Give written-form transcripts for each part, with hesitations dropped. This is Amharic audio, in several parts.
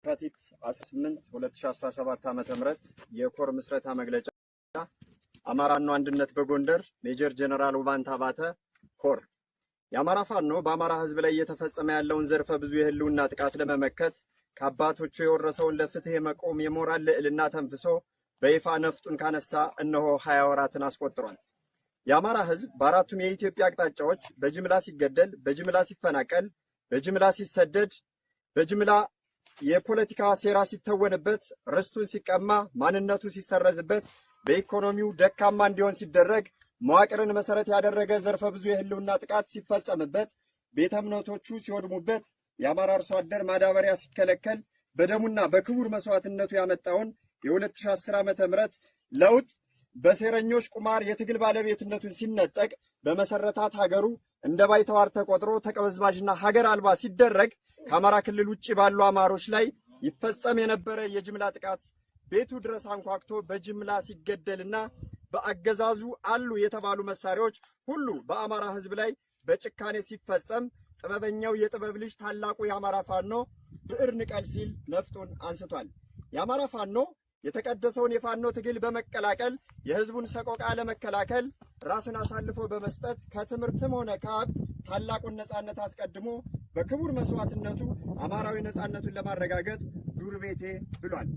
የካቲት 18 2017 ዓ.ም የኮር ምስረታ መግለጫ አማራና አንድነት በጎንደር ሜጀር ጀነራል ውባንታ ባተ ኮር የአማራ ፋኖ በአማራ ህዝብ ላይ እየተፈጸመ ያለውን ዘርፈ ብዙ የህልውና ጥቃት ለመመከት ከአባቶቹ የወረሰውን ለፍትህ የመቆም የሞራል ልዕልና ተንፍሶ በይፋ ነፍጡን ካነሳ እነሆ 20 ወራትን አስቆጥሯል። የአማራ ህዝብ በአራቱም የኢትዮጵያ አቅጣጫዎች በጅምላ ሲገደል፣ በጅምላ ሲፈናቀል፣ በጅምላ ሲሰደድ፣ በጅምላ የፖለቲካ ሴራ ሲተወንበት፣ ርስቱን ሲቀማ፣ ማንነቱ ሲሰረዝበት፣ በኢኮኖሚው ደካማ እንዲሆን ሲደረግ፣ መዋቅርን መሰረት ያደረገ ዘርፈ ብዙ የህልውና ጥቃት ሲፈጸምበት፣ ቤተ እምነቶቹ ሲወድሙበት፣ የአማራ አርሶ አደር ማዳበሪያ ሲከለከል፣ በደሙና በክቡር መስዋዕትነቱ ያመጣውን የ2010 ዓ.ም ለውጥ በሴረኞች ቁማር የትግል ባለቤትነቱን ሲነጠቅ፣ በመሰረታት ሀገሩ እንደ ባይተዋር ተቆጥሮ ተቀበዝባዥና ሀገር አልባ ሲደረግ፣ ከአማራ ክልል ውጭ ባሉ አማሮች ላይ ይፈጸም የነበረ የጅምላ ጥቃት ቤቱ ድረስ አንኳክቶ በጅምላ ሲገደልና በአገዛዙ አሉ የተባሉ መሳሪያዎች ሁሉ በአማራ ህዝብ ላይ በጭካኔ ሲፈጸም፣ ጥበበኛው የጥበብ ልጅ ታላቁ የአማራ ፋኖ ብዕር ንቀል ሲል ነፍጡን አንስቷል። የአማራ ፋኖ የተቀደሰውን የፋኖ ትግል በመቀላቀል የህዝቡን ሰቆቃ ለመከላከል ራሱን አሳልፎ በመስጠት ከትምህርትም ሆነ ከሀብት ታላቁን ነጻነት አስቀድሞ በክቡር መስዋዕትነቱ አማራዊ ነጻነቱን ለማረጋገጥ ዱር ቤቴ ብሏል።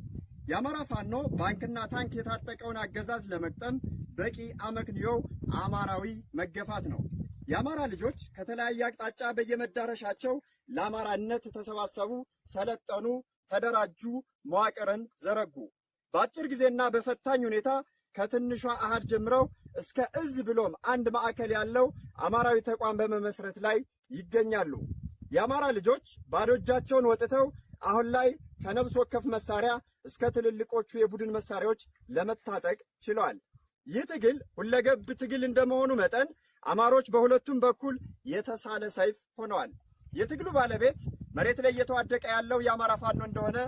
የአማራ ፋኖ ባንክና ታንክ የታጠቀውን አገዛዝ ለመቅጠም በቂ አመክንዮው አማራዊ መገፋት ነው። የአማራ ልጆች ከተለያየ አቅጣጫ በየመዳረሻቸው ለአማራነት ተሰባሰቡ፣ ሰለጠኑ፣ ተደራጁ፣ መዋቅርን ዘረጉ። በአጭር ጊዜና በፈታኝ ሁኔታ ከትንሿ አሃድ ጀምረው እስከ እዝ ብሎም አንድ ማዕከል ያለው አማራዊ ተቋም በመመስረት ላይ ይገኛሉ። የአማራ ልጆች ባዶ እጃቸውን ወጥተው አሁን ላይ ከነብስ ወከፍ መሳሪያ እስከ ትልልቆቹ የቡድን መሳሪያዎች ለመታጠቅ ችለዋል። ይህ ትግል ሁለገብ ትግል እንደመሆኑ መጠን አማሮች በሁለቱም በኩል የተሳለ ሰይፍ ሆነዋል። የትግሉ ባለቤት መሬት ላይ እየተዋደቀ ያለው የአማራ ፋኖ እንደሆነ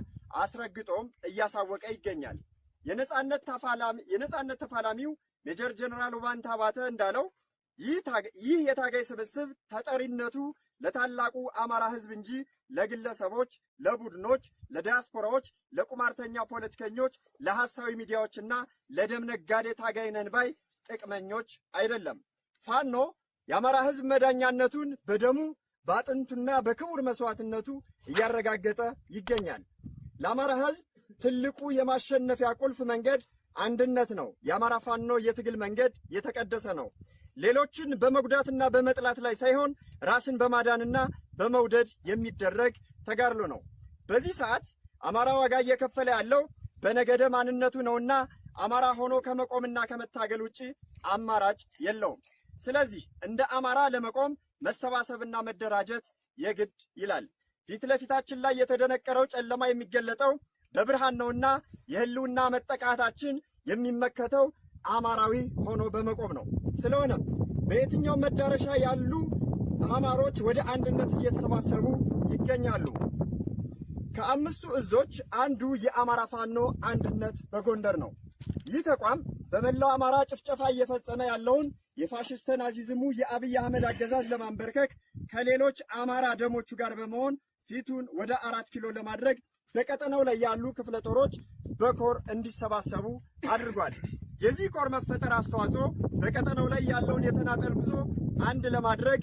አስረግጦም እያሳወቀ ይገኛል። የነጻነት ተፋላሚው ሜጀር ጀነራል ውባንታ ባተ እንዳለው ይህ የታጋይ ስብስብ ተጠሪነቱ ለታላቁ አማራ ህዝብ እንጂ ለግለሰቦች፣ ለቡድኖች፣ ለዲያስፖራዎች፣ ለቁማርተኛ ፖለቲከኞች፣ ለሐሳዊ ሚዲያዎችና ለደም ነጋዴ ታጋይ ነን ባይ ጥቅመኞች አይደለም። ፋኖ የአማራ ህዝብ መዳኛነቱን በደሙ በአጥንቱና በክቡር መስዋዕትነቱ እያረጋገጠ ይገኛል። ለአማራ ህዝብ ትልቁ የማሸነፊያ ቁልፍ መንገድ አንድነት ነው። የአማራ ፋኖ የትግል መንገድ የተቀደሰ ነው። ሌሎችን በመጉዳትና በመጥላት ላይ ሳይሆን ራስን በማዳንና በመውደድ የሚደረግ ተጋድሎ ነው። በዚህ ሰዓት አማራ ዋጋ እየከፈለ ያለው በነገደ ማንነቱ ነውና አማራ ሆኖ ከመቆምና ከመታገል ውጪ አማራጭ የለውም። ስለዚህ እንደ አማራ ለመቆም መሰባሰብና መደራጀት የግድ ይላል። ፊት ለፊታችን ላይ የተደነቀረው ጨለማ የሚገለጠው በብርሃን ነውና የህልውና መጠቃታችን የሚመከተው አማራዊ ሆኖ በመቆም ነው። ስለሆነም በየትኛው መዳረሻ ያሉ አማሮች ወደ አንድነት እየተሰባሰቡ ይገኛሉ። ከአምስቱ እዞች አንዱ የአማራ ፋኖ አንድነት በጎንደር ነው። ይህ ተቋም በመላው አማራ ጭፍጨፋ እየፈጸመ ያለውን የፋሽስት ናዚዝሙ የአብይ አህመድ አገዛዝ ለማንበርከክ ከሌሎች አማራ ደሞቹ ጋር በመሆን ፊቱን ወደ 4 ኪሎ ለማድረግ በቀጠናው ላይ ያሉ ክፍለ ጦሮች በኮር እንዲሰባሰቡ አድርጓል። የዚህ ኮር መፈጠር አስተዋጽኦ በቀጠናው ላይ ያለውን የተናጠል ጉዞ አንድ ለማድረግ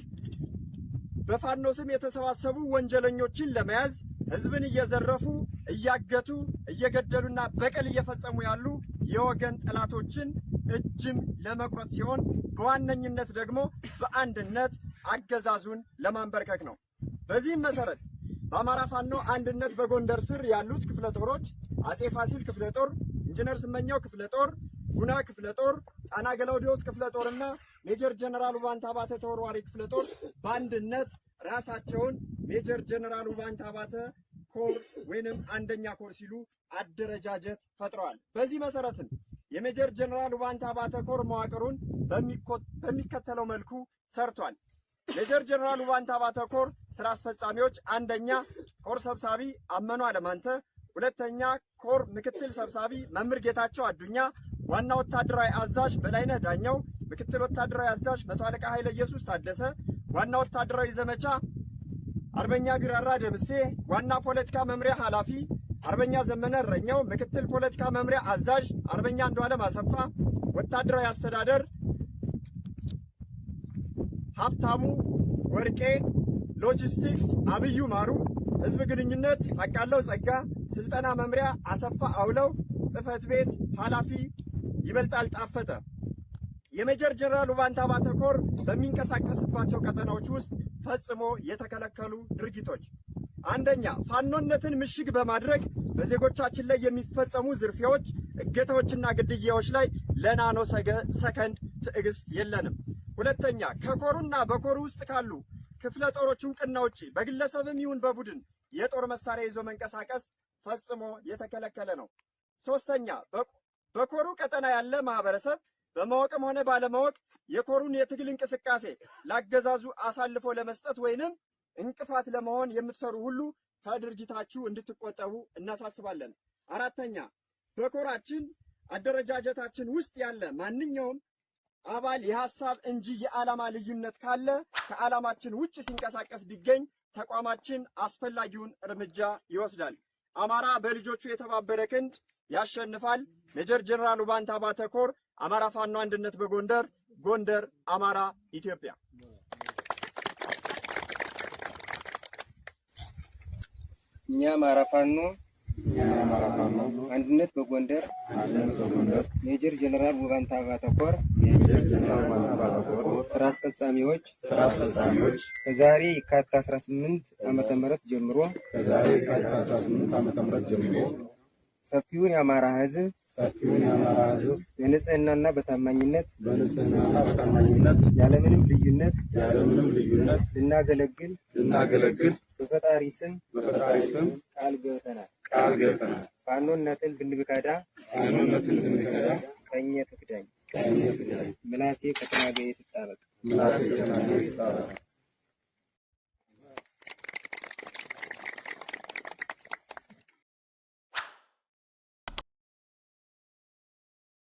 በፋኖ ስም የተሰባሰቡ ወንጀለኞችን ለመያዝ ህዝብን እየዘረፉ እያገቱ እየገደሉና በቀል እየፈጸሙ ያሉ የወገን ጠላቶችን እጅም ለመቁረጥ ሲሆን በዋነኝነት ደግሞ በአንድነት አገዛዙን ለማንበርከክ ነው። በዚህም መሰረት በአማራ ፋኖ አንድነት በጎንደር ስር ያሉት ክፍለ ጦሮች አጼ ፋሲል ክፍለ ጦር፣ ኢንጂነር ስመኛው ክፍለ ጦር፣ ጉና ክፍለ ጦር፣ ጣና ገላውዲዮስ ክፍለ ጦርና ሜጀር ጀነራል ውባንታ ባተ ተወርዋሪ ክፍለ ጦር በአንድነት ራሳቸውን ሜጀር ጀነራል ውባንታ ባተ ኮር ወይንም አንደኛ ኮር ሲሉ አደረጃጀት ፈጥረዋል። በዚህ መሰረትም የሜጀር ጀነራል ውባንታ ባተ ኮር መዋቅሩን በሚከተለው መልኩ ሰርቷል። ሜጀር ጀነራል ውባንታ ባተ ኮር ስራ አስፈጻሚዎች፣ አንደኛ ኮር ሰብሳቢ አመኑ አለማንተ፣ ሁለተኛ ኮር ምክትል ሰብሳቢ መምህር ጌታቸው አዱኛ፣ ዋና ወታደራዊ አዛዥ በላይነህ ዳኛው፣ ምክትል ወታደራዊ አዛዥ መቶ አለቃ ኃይለ ኢየሱስ ታደሰ፣ ዋና ወታደራዊ ዘመቻ አርበኛ ቢራራ ደምሴ፣ ዋና ፖለቲካ መምሪያ ኃላፊ አርበኛ ዘመነ እረኛው፣ ምክትል ፖለቲካ መምሪያ አዛዥ አርበኛ አንዱዓለም አሰፋ፣ ወታደራዊ አስተዳደር ሀብታሙ ወርቄ፣ ሎጂስቲክስ አብዩ ማሩ፣ ህዝብ ግንኙነት አቃለው ጸጋ፣ ስልጠና መምሪያ አሰፋ አውለው፣ ጽህፈት ቤት ኃላፊ ይበልጣል ጣፈጠ። የሜጀር ጀነራል ውባንታ ባተ ኮር በሚንቀሳቀስባቸው ቀጠናዎች ውስጥ ፈጽሞ የተከለከሉ ድርጊቶች፣ አንደኛ ፋኖነትን ምሽግ በማድረግ በዜጎቻችን ላይ የሚፈጸሙ ዝርፊያዎች፣ እገታዎችና ግድያዎች ላይ ለናኖ ሰከንድ ትዕግስት የለንም። ሁለተኛ ከኮሩና በኮሩ ውስጥ ካሉ ክፍለ ጦሮች እውቅና ውጪ በግለሰብም ይሁን በቡድን የጦር መሳሪያ ይዞ መንቀሳቀስ ፈጽሞ የተከለከለ ነው። ሶስተኛ በኮሩ ቀጠና ያለ ማህበረሰብ በማወቅም ሆነ ባለማወቅ የኮሩን የትግል እንቅስቃሴ ላገዛዙ አሳልፎ ለመስጠት ወይንም እንቅፋት ለመሆን የምትሰሩ ሁሉ ከድርጊታችሁ እንድትቆጠቡ እናሳስባለን። አራተኛ በኮራችን አደረጃጀታችን ውስጥ ያለ ማንኛውም አባል የሐሳብ እንጂ የዓላማ ልዩነት ካለ ከዓላማችን ውጭ ሲንቀሳቀስ ቢገኝ ተቋማችን አስፈላጊውን እርምጃ ይወስዳል። አማራ በልጆቹ የተባበረ ክንድ ያሸንፋል። ሜጀር ጀነራል ውባንታ ባተ ኮር አማራ ፋኖ አንድነት በጎንደር ጎንደር፣ አማራ፣ ኢትዮጵያ። እኛ አማራ ፋኖ አንድነት በጎንደር ሜጀር ጀነራል ውባንታ ባተ ኮር ስራ አስፈጻሚዎች ከዛሬ የካቲት 18 ዓመተ ምህረት ጀምሮ ሰፊውን የአማራ ሕዝብ በንጽህናና በታማኝነት ያለምንም ልዩነት ልናገለግል በፈጣሪ ስም ቃል ገብተናል። ፋኖነትን ብንብካዳ ቀኜ ትክዳኝ፣ ምላሴ ከተናገ ይጣበቅ።